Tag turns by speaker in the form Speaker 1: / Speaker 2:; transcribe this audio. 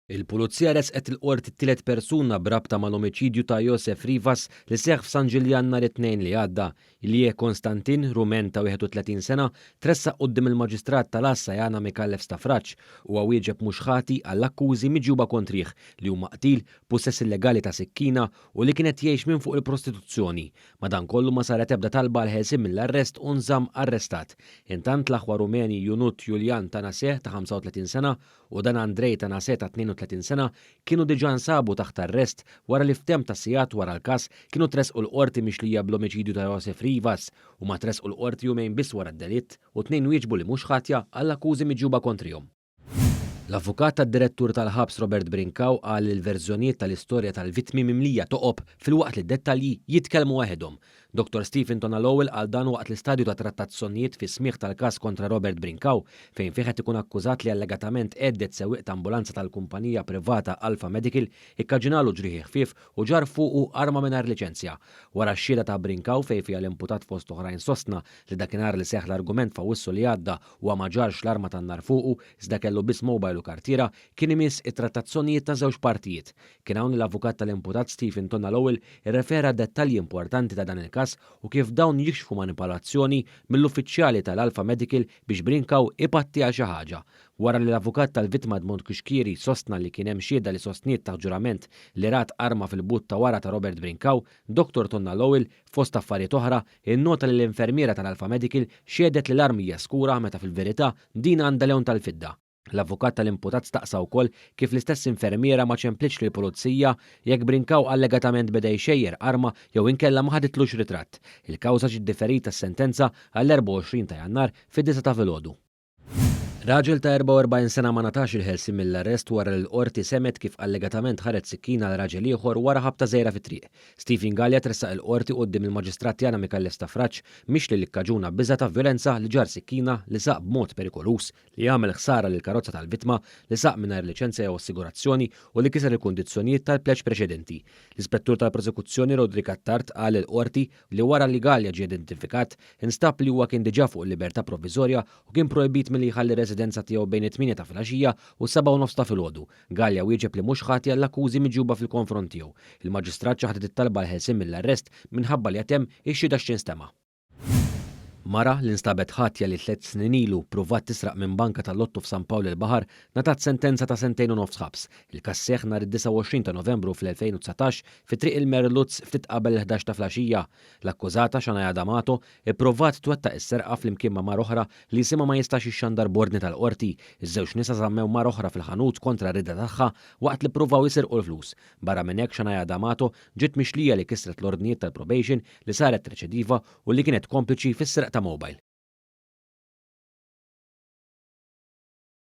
Speaker 1: Il-Pulizija resqet il-qort it-tielet persuna b'rabta mal-omiċidju ta' Josef Rivas li seħħ f'San Ġiljan nhar it-tnejn li għadda. Ilije Konstantin, rumen ta' 31 sena, tressaq quddiem il-Maġistrat tal-Assa Jana Mikallef Stafraċ u wieġeb mhux ħati għall-akkużi miġjuba kontrih li huma qtil, possess illegali ta' sikkina u li kienet jgħix minn fuq il-prostituzzjoni. Madankollu ma saret ebda talba l-ħelsim mill-arrest u nżamm arrestat. Intant l-aħwa Rumeni Junut Juljan ta' Naseh ta' 35 sena u Dan Andrej ta' Naseh ta' 32 sena kienu diġà nsabu taħt arrest wara li ftem ta' sigħat wara l-każ kienu tresqu l-qorti mixlija bl-omiċidju ta' Josef Rivas u ma tresqu l-qorti jumejn biss wara d-delitt u tnejn wieġbu li mhux ħatja għall-akkużi miġjuba kontrihom. L-avukat tad-direttur tal-ħabs Robert Brinkaw qal li l-verżjonijiet tal-istorja tal-vittmi mimlija toqob fil-waqt li d-dettalji jitkellmu waħedhom. Dr. Stephen Tonalowell qal dan waqt l-istadju ta' trattazzjonijiet fi smigħ tal-każ kontra Robert Brinkaw fejn fih qed ikun akkużat li allegatament għeddet sewwieq ta' ambulanza tal-kumpanija privata Alpha Medical ikkaġinalu ġrieħi ħfief u ġar fuqu arma mingħajr liċenzja. Wara x-xhieda ta' Brinkaw fejn fiha l-imputat fost oħrajn sostna li dakinhar li seħħ l-argument fawissu li għadda huwa ma ġarx l-arma tan-nar fuqu iżda kellu biss mobile u kartiera kien imiss it-trattazzjonijiet ta' żewġ partijiet. Kien hawn l-avukat tal-imputat Stephen Tonalowell irrefera dettalji importanti ta' dan il-każ u kif dawn jikxfu manipolazzjoni mill-uffiċjali tal-Alpha Medical biex Brinkaw ipatti għal xi ħaġa. Wara li l-avukat tal-vittma Edmond Kixkieri sostna li kien hemm xhieda li sostniet ta' ġurament li rat arma fil-but ta' wara ta' Robert Brinkaw, Dr. Tonalowell fost affarijiet oħra innota li l-infermiera tal-Alpha Medical xiedet li l-armi hija skura meta fil-verità din għandha lewn tal-fidda. L-avukat tal-imputat staqsa wkoll kif l-istess infermiera ma ċemplitx lill pulizija jekk Brinkaw allegatament beda jxejjer arma jew inkella ma ħaditlux ritratt. Il-kawża ġiet differita s-sentenza għall-24 ta' Jannar fid-9 ta' filgħodu. Raġel ta' 44 sena ma natax il-ħelsim mill-arrest wara l-qorti semet kif allegatament ħaret sikkina l raġel ieħor wara ħabta żgħira fit-triq. Stephen Gallia tressaq il-qorti quddiem il-Maġistrat Jana Mikallef Stafraċ mhix li l-ikkaġuna biża' ta' violenza li ġar sikkina li saq b'mod perikolus li jagħmel ħsara lil karozza tal-vittma li saq mingħajr liċenzja jew assigurazzjoni u li kiser il-kundizzjonijiet tal-pleġġ preċedenti. L-Ispettur tal-Prosekuzzjoni Rodri Kattart qal il-qorti li wara li Gallia ġie identifikat instab li huwa kien diġà fuq il-libertà provviżorja u kien projbit milli jħalli residenza tiegħu bejn 8 ta' filgħaxija u 7:30 ta' filgħodu. Gallia wieġeb li mhux ħati għall-akkużi miġjuba fil-konfront tiegħu. Il-Maġistrat ċaħdet it-talba l-ħelsien mill-arrest minħabba li hemm ix-xhieda x'instema'. Mara li nstabet ħatja li 3 snin ilu pruvat tisraq minn banka tal-Lottu f'San Pawl il-Baħar natat sentenza ta' 2 snin u nofs ħabs. Il-każ seħħ nhar id-29 ta' Novembru fl-2019 fi triq il-Merluz ftit qabel 11 ta' filgħaxija. L-akkużata Xanaja D'Amato ippruvat twettaq is-serqa flimkien ma' mar oħra li jisimha ma jistax ixxandar bordni tal-qorti. Iż-żewġ nisa żammew mar oħra fil-ħanut kontra rida tagħha waqt li ppruvaw jisirqu l-flus. Barra minn hekk Xanaja D'Amato ġiet mixlija li kisret l-ordnijiet tal-probation li saret reċidiva u li kienet kompliċi fis-serq ta' mobile.